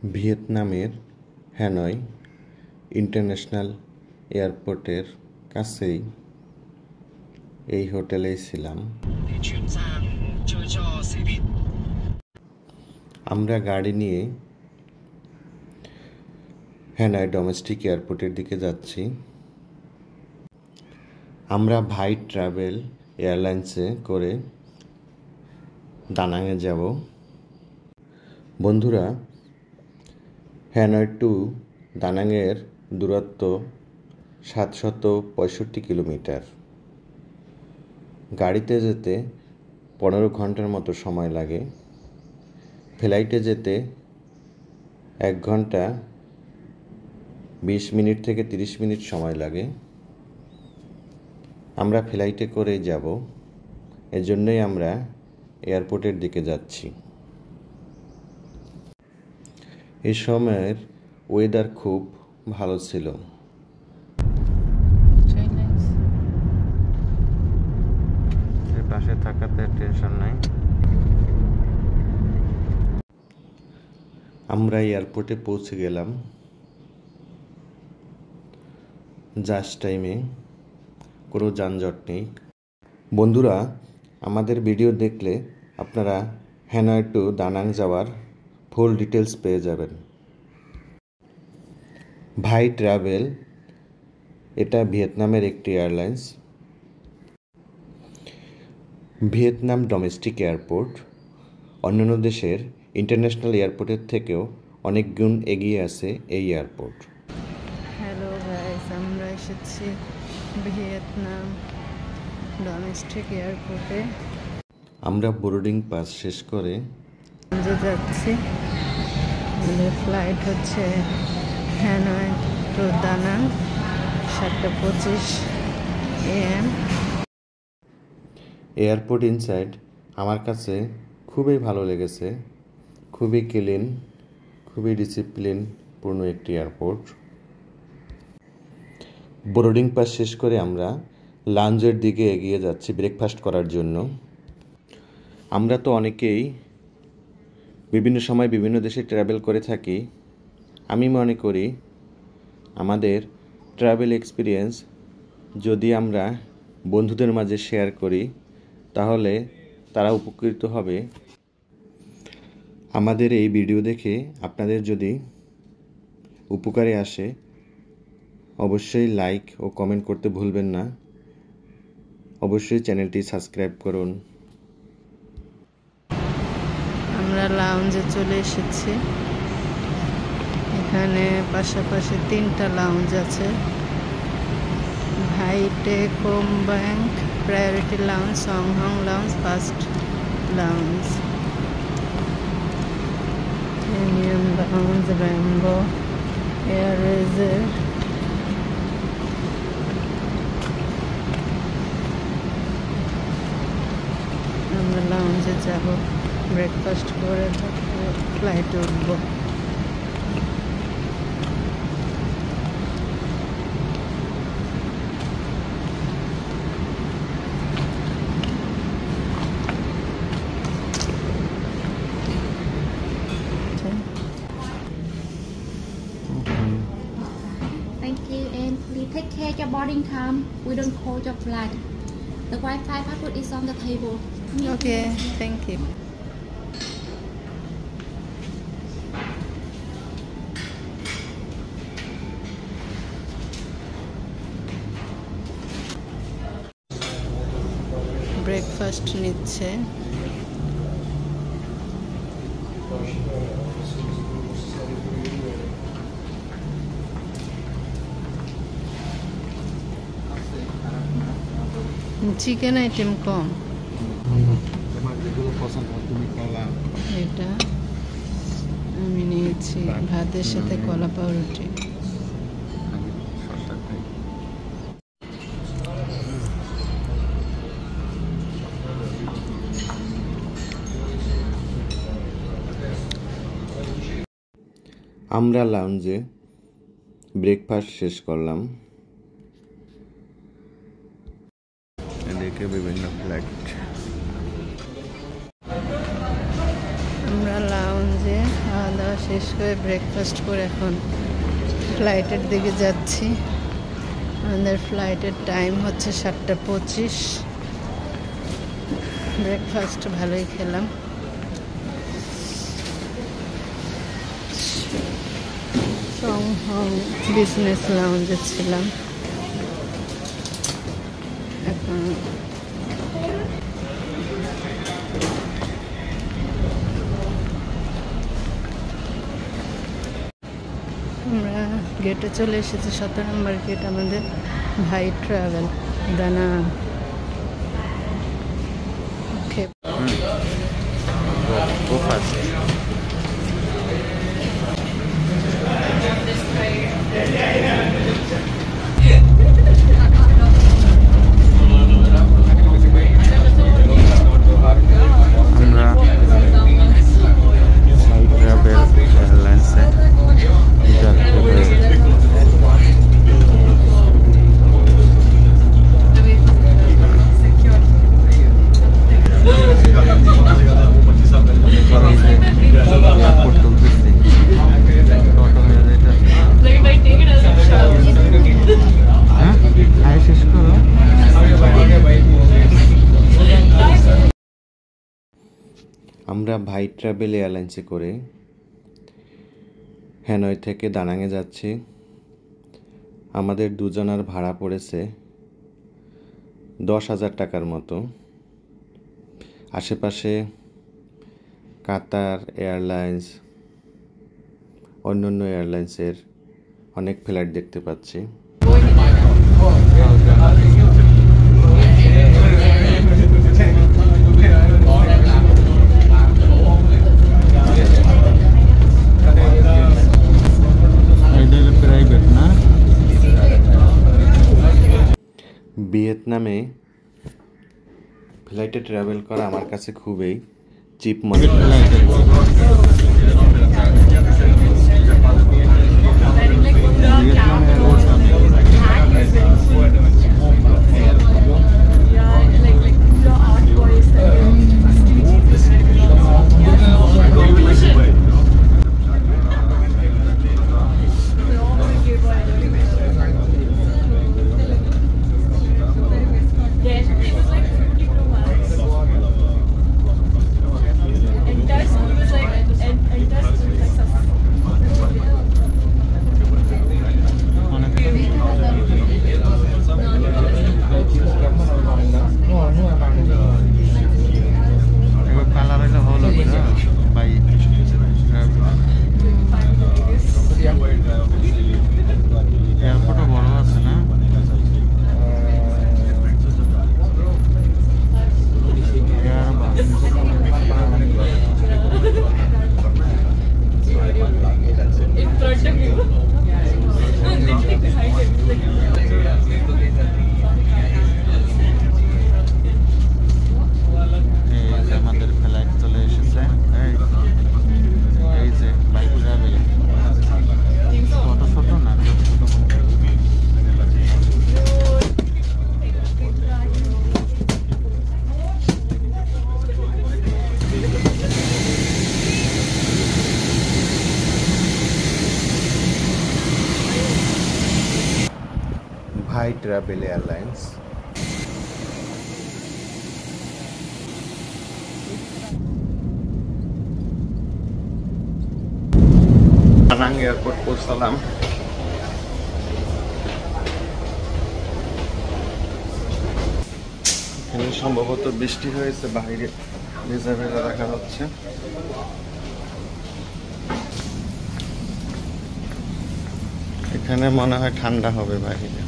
ভিয়েতনামের Hanoi international এয়ারপোর্টের কাছেই এই হোটেলেই ছিলাম। আমরা গাড়ি নিয়ে হ্যানয় ডোমেস্টিক এয়ারপোর্টের দিকে যাচ্ছি। আমরা ভাই ট্রাভেল এয়ারলাইন্সে করে দানাঙে যাব। বন্ধুরা, হ্যানয় টু দানাঙের দূরত্ব 765 কিলোমিটার। গাড়িতে যেতে 15 ঘন্টার মতো সময় লাগে। ফ্লাইটে যেতে 1 ঘন্টা 20 মিনিট থেকে 30 মিনিট সময় লাগে। আমরা ফ্লাইটে করেই যাব, এজন্যই আমরা এয়ারপোর্টের দিকে যাচ্ছি। এই সময়ের ওয়েদার খুব ভালো ছিল। পাশে থাকাতে টেনশন নাই। আমরা এয়ারপোর্টে পৌঁছে গেলাম জাস্ট টাইমে, কোনো যানজট নেই। বন্ধুরা, আমাদের ভিডিও দেখলে আপনারা হ্যানয় টু দানাং যাওয়ার ফুল ডিটেলস পেয়ে যাবেন। ভাই ট্রাভেল এটা ভিয়েতনামের একটি এয়ারলাইন্স। ভিয়েতনাম ডোমেস্টিক এয়ারপোর্ট অন্যান্য দেশের ইন্টারন্যাশনাল এয়ারপোর্টের থেকেও অনেক গুণ এগিয়ে আছে এই এয়ারপোর্ট। হ্যালো গাইস, আমরা এসেছি ভিয়েতনাম ডোমেস্টিক এয়ারপোর্টে। আমরা বোর্ডিং পাস শেষ করে যাচ্ছি। ফ্লাইট হচ্ছে Hanoi to Da Nang 7:25 AM। Airport inside আমার কাছে খুবই ভালো লেগেছে। খুবই ক্লিন, খুবই ডিসিপ্লিনপূর্ণ একটি এয়ারপোর্ট। বোর্ডিং পাস শেষ করে আমরা লাঞ্চের দিকে এগিয়ে যাচ্ছি ব্রেকফাস্ট করার জন্য। আমরা তো অনেকেই বিভিন্ন সময় বিভিন্ন দেশে ট্রাভেল করে থাকি। আমি মনে করি আমাদের ট্রাভেল এক্সপিরিয়েন্স যদি আমরা বন্ধুদের মাঝে শেয়ার করি তাহলে তারা উপকৃত হবে। আমাদের এই ভিডিও দেখে আপনাদের যদি উপকারে আসে অবশ্যই লাইক ও কমেন্ট করতে ভুলবেন না। অবশ্যই চ্যানেলটি সাবস্ক্রাইব করুন। আমরা লাউঞ্জে চলে এসেছি। এখানে পাশাপাশি 3টা লাউঞ্জ আছে। ভাই টেকোম ব্যাংক, প্রায়োরিটি লাউঞ্জ, সংহং lounge, first lounge, premium lounge, Rambo, air razor. আমরা লাউঞ্জে যাব, ব্রেকফাস্ট করে ফ্লাইটে উঠবো। Thank you, and please take care your boarding time. We don't hold your flight. The Wi-Fi password is on the table. Okay, thank you. Breakfast নিচ্ছে। Chicken item কম। এটা আমি নিয়েছি ভাতের সাথে কলা পাউরুটি। আমরা লাউঞ্জে ব্রেকফাস্ট শেষ করলাম। এদিকে বিভিন্ন ফ্লাইট। আমরা লাউঞ্জে যে খাওয়া দাওয়া শেষ করে ব্রেকফাস্ট করে এখন ফ্লাইটের দিকে যাচ্ছি। আমাদের ফ্লাইটের টাইম হচ্ছে 7:25। ব্রেকফাস্ট ভালোই খেলাম। সংহং বিজনেস লাউঞ্জে ছিলাম। এখন আমরা গেটে চলে এসেছি, 17 নম্বর গেট আমাদের ভাই ট্রাভেল দানা। ওকে, Go fast. আমরা ভাই ট্রাভেল এয়ারলাইন্সে করে হ্যানয় থেকে দানাঙে যাচ্ছি। আমাদের দুজনার ভাড়া পড়েছে 10,000 টাকার মতো। আশেপাশে কাতার এয়ারলাইন্স, অন্যান্য এয়ারলাইন্সের অনেক ফ্লাইট দেখতে পাচ্ছি। ভিয়েতনামে ফ্লাইটে ট্রাভেল করা আমার কাছে খুবই চিপ মনে হয়। ভাই ট্রাভেল এয়ারলাইন্স। দানাং এয়ারপোর্ট পৌঁছালাম। এখানে সম্ভবত বৃষ্টি হয়েছে, বাইরে ভেজা ভেজা দেখা যাচ্ছে। এখানে মনে হয় ঠান্ডা হবে বাইরে।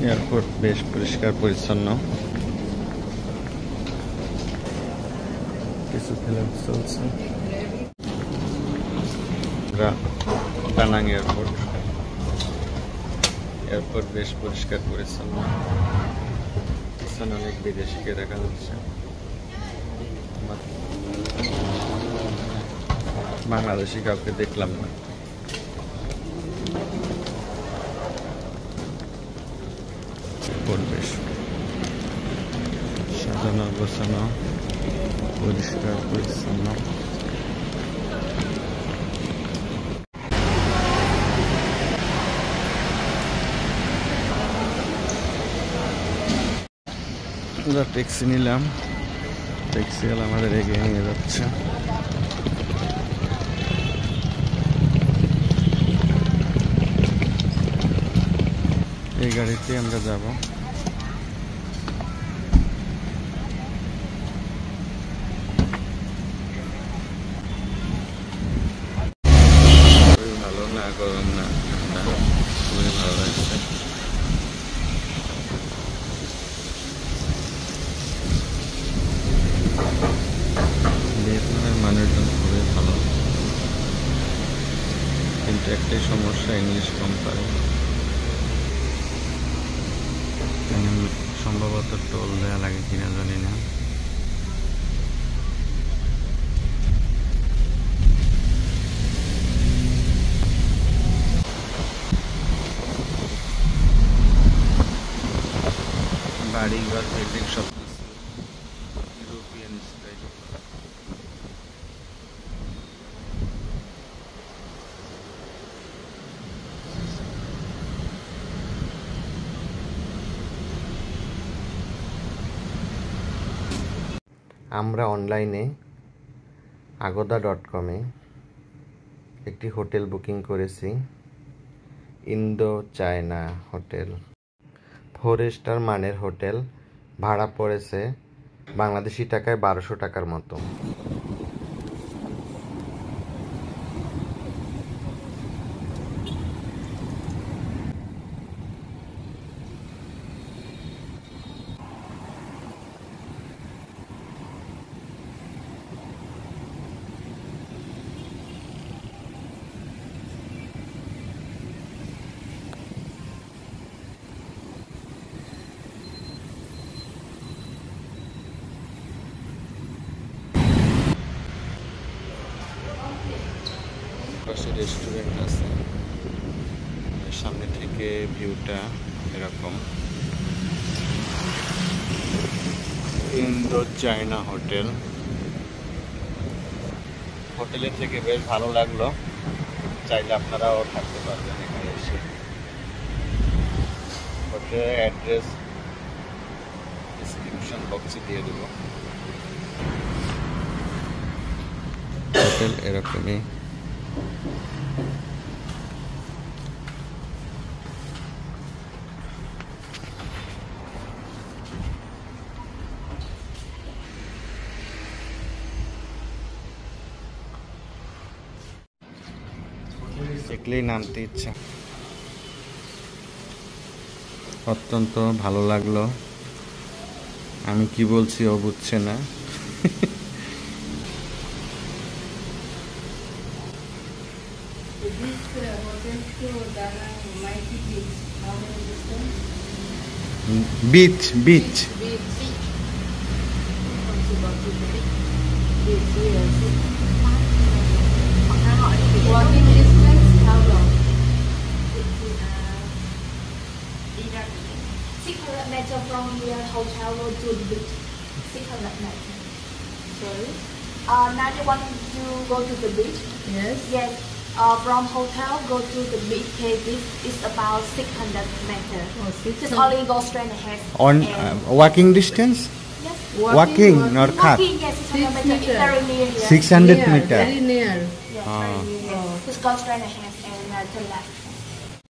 এয়ারপোর্ট বেশ পরিষ্কার পরিচ্ছন্ন। কিছু ফিল্ম চলছে। দানাং এয়ারপোর্ট। এয়ারপোর্ট বেশ পরিষ্কার পরিচ্ছন্ন। পিছনে অনেক বিদেশিকে দেখা যাচ্ছে। বাংলাদেশি কাউকে দেখলাম না। পরিবেশ সাজানো গোছানো, পরিষ্কার পরিচ্ছন্ন। আমরা ট্যাক্সি নিলাম, ট্যাক্সি আমাদের এগিয়ে নিয়ে যাচ্ছে। এই গাড়িতে আমরা যাব। খুবই ভালো, না গরম না ঠান্ডা, খুবই ভালো লাগছে। ভিয়েতনামের মানুষজন খুবই ভালো, কিন্তু একটাই সমস্যা, ইংলিশ কম পারে। সম্ভবত টোল দেওয়া লাগে কিনা জানি না। বাড়িঘর বিল্ডিং সব ইউরোপিয়ান স্টাইল। আমরা অনলাইনে agoda.com-এ একটি হোটেল বুকিং করেছি, ইন্দো চায়না হোটেল। 4 স্টার মানের হোটেল, ভাড়া পড়েছে বাংলাদেশি টাকায় 1200 টাকার মতো। পাশে রেস্টুরেন্ট আছে, সামনে থেকে ভিউটা এরকম। ইন্দো চায়না হোটেল, হোটেলের থেকে বেশ ভালো লাগলো, চাইলে আপনারাও থাকতে পারবেন এখানে এসে। হোটেলের অ্যাড্রেস ডিসক্রিপশন বক্সে দিয়ে দেব। হোটেল এরকমই। দেখলেই নামতে ইচ্ছা। অত্যন্ত ভালো লাগলো। আমি কি বলছি ও বুঝছে না। Beach beach Walking distance, how long? 600 meters from here, hotel road to the beach. 600 meters. Sorry? Now you want to go to the beach? Yes. Yes. From hotel go to the beach. This is about 600 meters. Oh, 600. Just only go straight ahead. on and walking distance, yes. walking or car. Walking, yes, 600 meters. It's meters. very near here. 600 Near, meter. very near. Yes, very near. Just go straight ahead and turn left.